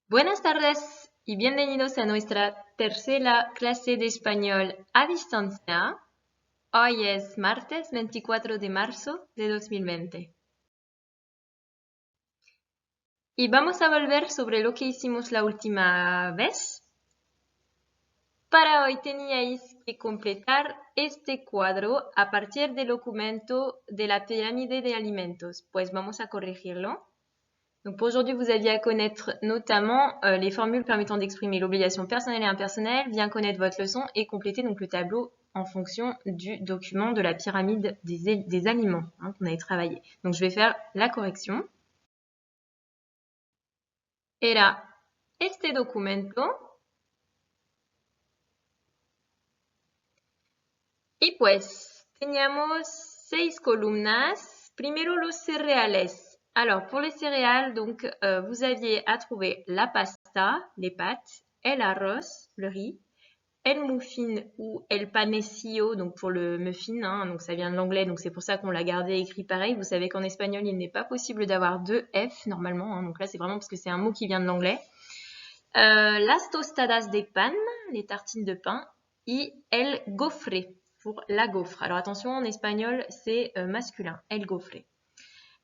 Buenas tardes y bienvenidos a nuestra tercera clase de español a distancia. Hoy es martes 24 de marzo de 2020. Y vamos a volver sobre lo que hicimos la última vez. Para hoy teníais que completar este cuadro a partir del documento de la pirámide de alimentos. Pues vamos a corregirlo. Donc pour aujourd'hui, vous aviez à connaître notamment les formules permettant d'exprimer l'obligation personnelle et impersonnelle, bien connaître votre leçon et compléter donc le tableau en fonction du document de la pyramide des aliments qu'on avait travaillé. Donc je vais faire la correction. Era este documento. Y pues teníamos 6 columnas. Primero los cereales. Alors, pour les céréales, donc, vous aviez à trouver la pasta, les pâtes, el arroz, le riz, el muffin ou el panecillo, donc pour le muffin, donc ça vient de l'anglais, donc c'est pour ça qu'on l'a gardé écrit pareil. Vous savez qu'en espagnol, il n'est pas possible d'avoir deux F normalement, donc là, c'est vraiment parce que c'est un mot qui vient de l'anglais. Las tostadas de pan, les tartines de pain, et el gofre, pour la gaufre. Alors attention, en espagnol, c'est masculin, el gofre.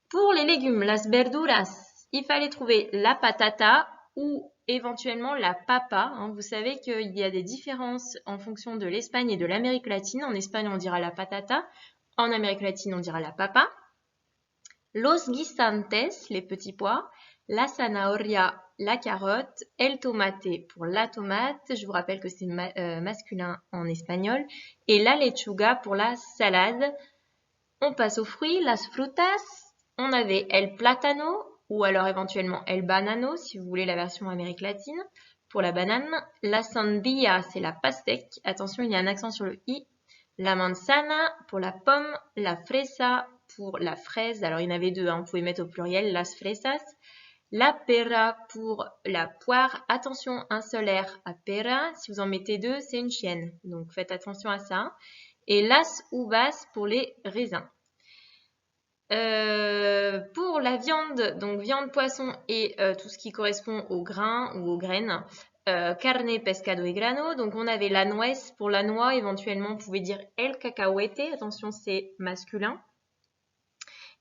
Pour les légumes, las verduras, il fallait trouver la patata ou éventuellement la papa. Vous savez qu'il y a des différences en fonction de l'Espagne et de l'Amérique latine. En Espagne, on dira la patata. En Amérique latine, on dira la papa. Los guisantes, les petits pois. La zanahoria, la carotte. El tomate pour la tomate. Je vous rappelle que c'est masculin en espagnol. Et la lechuga pour la salade. On passe aux fruits, las frutas. On avait el plátano ou alors éventuellement el banano si vous voulez la version Amérique latine pour la banane. La sandía, c'est la pastèque. Attention, il y a un accent sur le i. La manzana pour la pomme. La fresa pour la fraise. Alors, il y en avait deux, vous pouvez mettre au pluriel, las fresas. La pera pour la poire. Attention, un seul R à pera. Si vous en mettez deux, c'est une chienne. Donc, faites attention à ça. Et las uvas pour les raisins. Pour la viande, donc viande, poisson et tout ce qui correspond aux grains ou aux graines, carne, pescado et grano. Donc on avait la nuez pour la noix, éventuellement on pouvait dire el cacahuete, attention c'est masculin.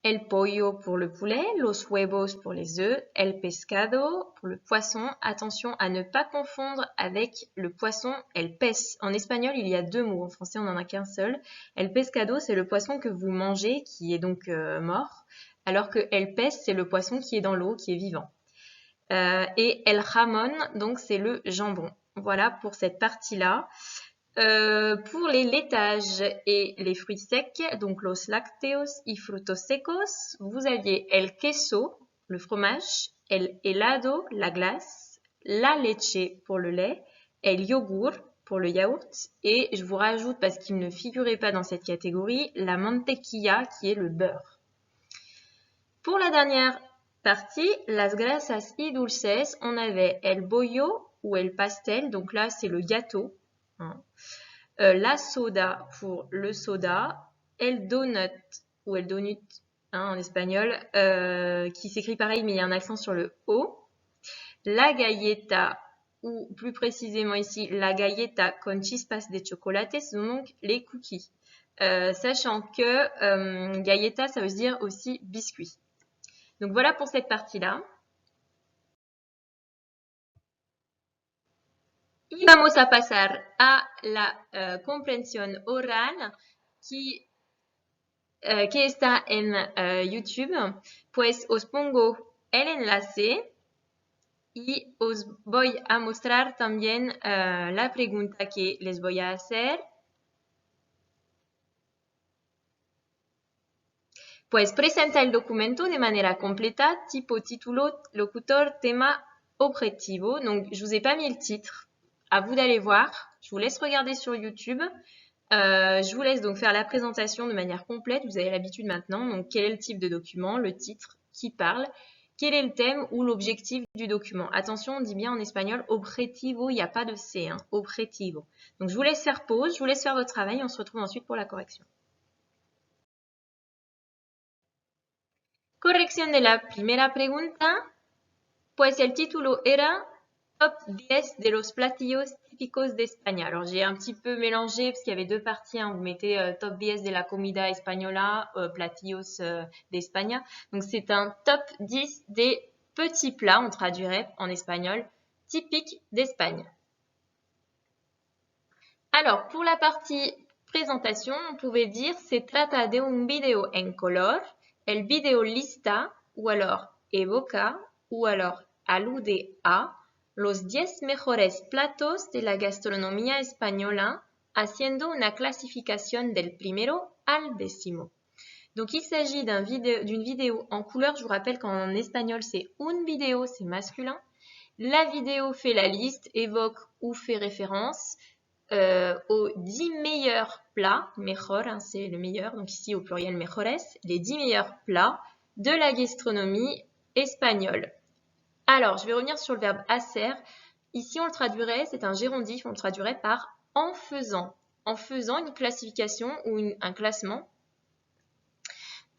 El pollo pour le poulet, los huevos pour les œufs, el pescado pour le poisson. Attention à ne pas confondre avec le poisson el pez. En espagnol, il y a deux mots. En français, on n'en a qu'un seul. El pescado, c'est le poisson que vous mangez, qui est donc mort, alors que el pez, c'est le poisson qui est dans l'eau, qui est vivant. Et el jamón, donc c'est le jambon. Voilà pour cette partie-là. Pour les laitages et les fruits secs, donc los lácteos y frutos secos, vous aviez el queso, le fromage, el helado, la glace, la leche pour le lait, el yogur pour le yaourt, et je vous rajoute, parce qu'il ne figurait pas dans cette catégorie, la mantequilla qui est le beurre. Pour la dernière partie, las grasas y dulces, on avait el bollo ou el pastel, donc là c'est le gâteau. La soda pour le soda, el donut ou el donut en espagnol, qui s'écrit pareil mais il y a un accent sur le O. La galleta ou plus précisément ici la galleta con chispas de chocolate, ce sont donc les cookies. Sachant que galleta ça veut dire aussi biscuit. Donc voilà pour cette partie-là. Y vamos a pasar a la comprensión oral que está en YouTube. Pues os pongo el enlace y os voy a mostrar también la pregunta que les voy a hacer. Pues presenta el documento de manera completa, tipo, título, locutor, tema, objetivo. Donc, je vous ai pas mis le titre. À vous d'aller voir. Je vous laisse regarder sur YouTube. Je vous laisse donc faire la présentation de manière complète. Vous avez l'habitude maintenant. Donc, quel est le type de document, le titre, qui parle, quel est le thème ou l'objectif du document. Attention, on dit bien en espagnol objetivo, il n'y a pas de C, objetivo. Donc, je vous laisse faire pause, je vous laisse faire votre travail. On se retrouve ensuite pour la correction. Corrección de la primera pregunta. Pues el título era top 10 de los platillos típicos de España. Alors, j'ai un petit peu mélangé parce qu'il y avait deux parties. Hein. Vous mettez top 10 de la comida española, platillos de España. Donc, c'est un top 10 des petits plats, on traduirait en espagnol, typiques d'Espagne. Alors, pour la partie présentation, on pouvait dire se trata de un video en color, el video lista, ou alors evoca, ou alors alude a los 10 mejores platos de la gastronomía española, haciendo una clasificación del primero al décimo. Donc, il s'agit d'une vidéo en couleur. Je vous rappelle qu'en espagnol, c'est un vidéo, c'est masculin. La vidéo fait la liste, évoque ou fait référence aux 10 meilleurs plats, mejor, hein, c'est le meilleur, donc ici au pluriel mejores, les 10 meilleurs plats de la gastronomie espagnole. Alors, je vais revenir sur le verbe hacer. Ici, on le traduirait, c'est un gérondif, on le traduirait par en faisant une classification ou un classement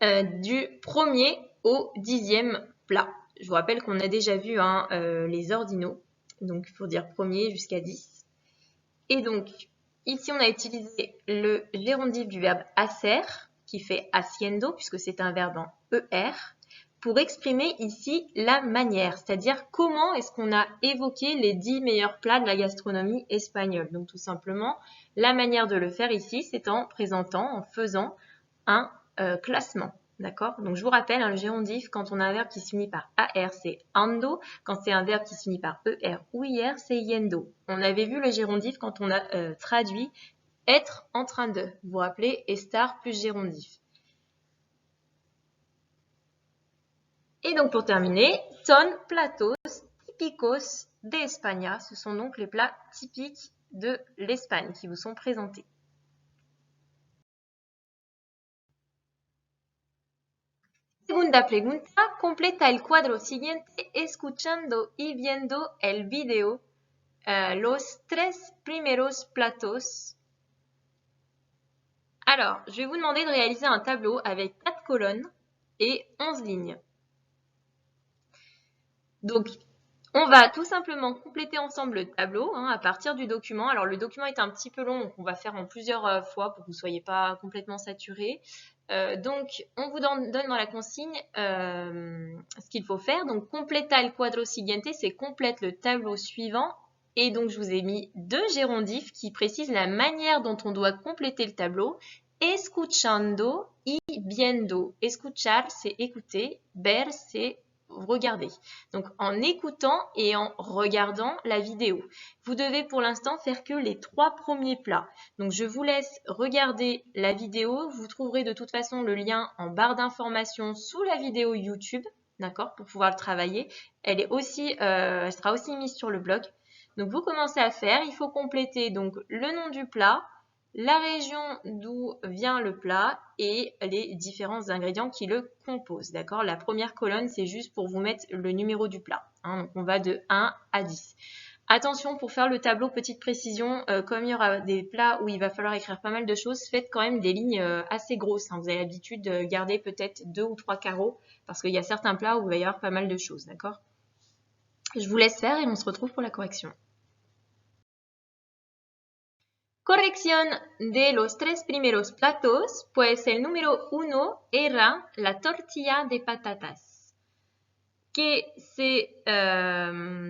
du premier au 10e plat. Je vous rappelle qu'on a déjà vu hein, les ordinaux, donc pour dire premier jusqu'à 10. Et donc, ici, on a utilisé le gérondif du verbe hacer, qui fait haciendo, puisque c'est un verbe en ER, pour exprimer ici la manière, c'est-à-dire comment est-ce qu'on a évoqué les 10 meilleurs plats de la gastronomie espagnole. Donc, tout simplement, la manière de le faire ici, c'est en présentant, en faisant un classement. D'accord? Donc, je vous rappelle, hein, le gérondif, quand on a un verbe qui se finit par AR, c'est ando. Quand c'est un verbe qui se finit par ER ou IR, c'est yendo. On avait vu le gérondif quand on a traduit être en train de. Vous vous rappelez, estar plus gérondif. Et donc, pour terminer, son platos típicos de España. Ce sont donc les plats typiques de l'Espagne qui vous sont présentés. Segunda pregunta, completa el cuadro siguiente escuchando y viendo el video. Los 3 primeros platos. Alors, je vais vous demander de réaliser un tableau avec 4 colonnes et 11 lignes. Donc, on va tout simplement compléter ensemble le tableau hein, à partir du document. Alors, le document est un petit peu long, donc on va faire en plusieurs fois pour que vous ne soyez pas complètement saturés. Donc, on vous donne dans la consigne ce qu'il faut faire. Donc, completa el cuadro siguiente, c'est complète le tableau suivant. Et donc, je vous ai mis 2 gérondifs qui précisent la manière dont on doit compléter le tableau. Escuchando y viendo. Escuchar, c'est écouter. Ver, c'est regarder. Donc, en écoutant et en regardant la vidéo. Vous devez pour l'instant faire que les 3 premiers plats. Donc, je vous laisse regarder la vidéo. Vous trouverez de toute façon le lien en barre d'informations sous la vidéo YouTube, d'accord, pour pouvoir le travailler. Elle sera aussi mise sur le blog. Donc, vous commencez à faire. Il faut compléter donc le nom du plat, la région d'où vient le plat et les différents ingrédients qui le composent. D'accord? La première colonne, c'est juste pour vous mettre le numéro du plat. Hein, donc, on va de 1 à 10. Attention, pour faire le tableau, petite précision, comme il y aura des plats où il va falloir écrire pas mal de choses, faites quand même des lignes assez grosses. Hein. Vous avez l'habitude de garder peut-être 2 ou 3 carreaux parce qu'il y a certains plats où il va y avoir pas mal de choses. D'accord? Je vous laisse faire et on se retrouve pour la correction. Corrección de los 3 primeros platos, pues el número 1 era la tortilla de patatas, que se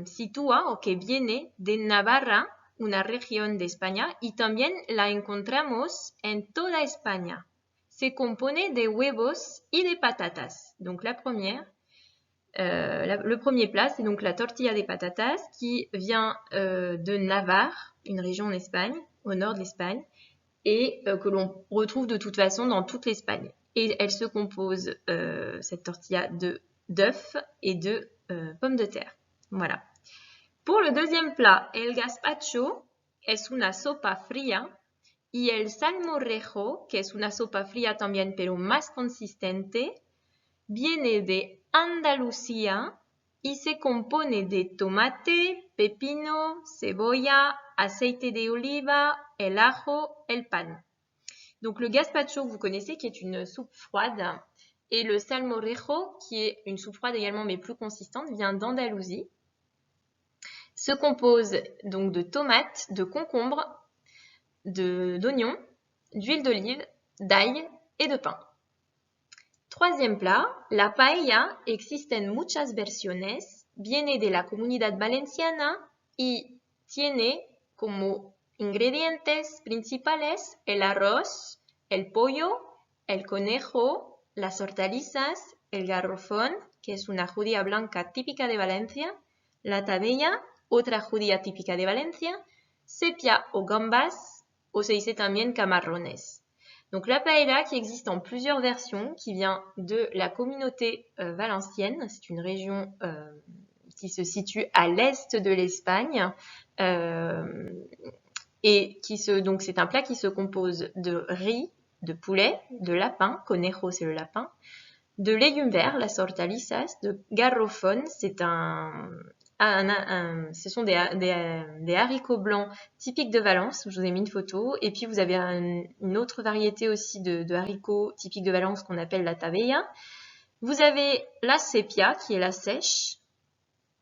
sitúa o que viene de Navarra, una región de España, y también la encontramos en toda España. Se compone de huevos y de patatas. Donc la première, le premier plat, c'est donc la tortilla de patatas qui vient de Navarre, une région en Espagne, au nord de l'Espagne, et que l'on retrouve de toute façon dans toute l'Espagne. Et elle se compose, cette tortilla, d'œufs et de pommes de terre. Voilà. Pour le deuxième plat, el gazpacho es una sopa fría y el salmorejo, que es una sopa fría también pero más consistente, viene de Andalucía y se compone de tomate, pepino, cebolla, aceite de oliva, el ajo, el pan. Donc le gazpacho, vous connaissez, qui est une soupe froide, et le salmorejo, qui est une soupe froide également mais plus consistante, vient d'Andalousie. se compose donc de tomates, de concombres, d'oignons, d'huile d'olive, d'ail et de pain. Troisième plat, la paella. Existen muchas versiones, viene de la Comunidad Valenciana y tiene como ingredientes principales el arroz, el pollo, el conejo, las hortalizas, el garrofón, que es una judía blanca típica de Valencia, la tabella, otra judía típica de Valencia, sepia o gambas, o se dice también camarones. Donc la paella qui existe en plusieurs versions, qui vient de la communauté valencienne, c'est une région qui se situe à l'est de l'Espagne, et donc c'est un plat qui se compose de riz, de poulet, de lapin, conejo c'est le lapin, de légumes verts, las hortalizas, de garrofón, ce sont des haricots blancs typiques de Valence, je vous ai mis une photo, et puis vous avez une autre variété aussi de haricots typiques de Valence qu'on appelle la tabella. Vous avez la sepia qui est la sèche,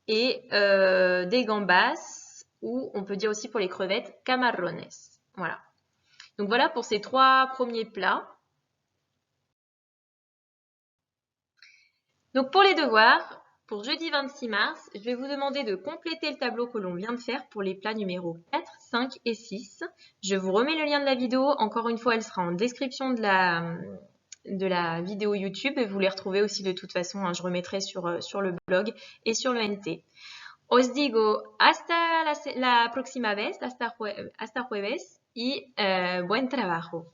et des gambas, ou on peut dire aussi pour les crevettes, camarones. Voilà. Donc voilà pour ces 3 premiers plats. Donc pour les devoirs, pour jeudi 26 mars, je vais vous demander de compléter le tableau que l'on vient de faire pour les plats numéros 4, 5 et 6. Je vous remets le lien de la vidéo. Encore une fois, elle sera en description de la vidéo YouTube et vous les retrouvez aussi de toute façon. Hein, je remettrai sur le blog et sur le NT. Os digo hasta la próxima vez, hasta jueves y buen trabajo.